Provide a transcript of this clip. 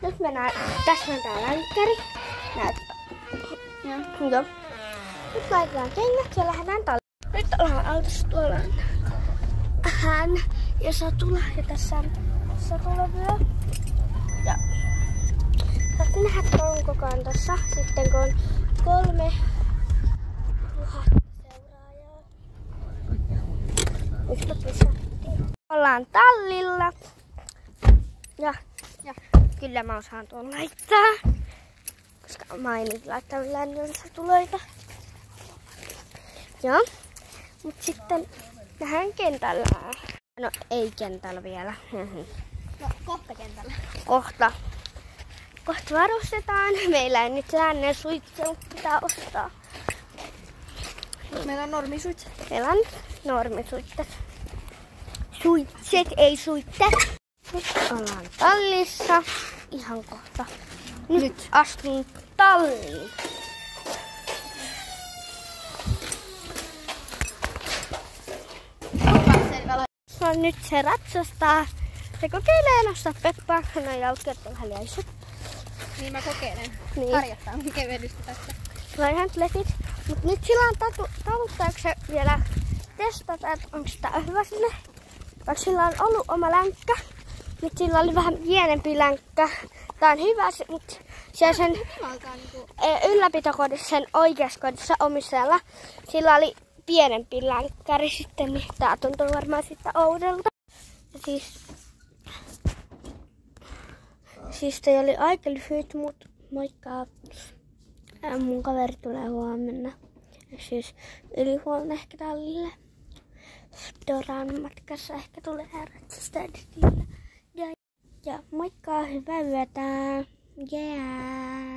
Nyt mennään, tässä on tää länkkäri. Näyttää. Joo. Nyt laitetaan kengät ja lähdetään talliin. Nyt ollaan autossa, tuolla on hän ja Satula. Ja tässä on Satula-vyö. Ja saatte nähdä ton kokoan tossa. Sitten kun on 3000 seuraajaa. Nyt ollaan tallilla. Ja kyllä mä osaan tuon laittaa. Koska mä en nyt laittanut lännönsatuloita. Joo. Mut sitten tähän kentällä. No ei kentällä vielä. No kohta kentällä. Kohta varustetaan. Meillä ei nyt lännen suitsia, pitää ostaa. Meillä on normisuitset. Meillä on normisuitset. Suitset, ei suitset. Nyt ollaan tallissa. Ihan kohta. Nyt astun talliin. No, nyt se ratsastaa. Se kokeilee nostaa Peppaa. Hän on jalkeet vähän jäissyt. Niin mä kokeilen. Niin. Harjoittaa mun kevennystä tästä. No ihan letit. Mut nyt sillä on taluttaako se vielä testata, että onko tää hyvä sille. Vaikka sillä on ollut oma länkkä. Nyt sillä oli vähän pienempi länkkä. Tää on hyvä, mutta siellä sen ylläpitokodissa, sen oikeassa kodissa omistajalla, sillä oli pienempi länkkäri sitten, niin tää tuntuu varmaan sitten oudolta. Ja siis toi oli aika lyhyt, mut moikka. Mun kaveri tulee huomenna. Ja siis ylihuomenna ehkä tallille. Doran matkassa ehkä tulee ratsastajille. Ja moikka, hyvää yötä. Yeah.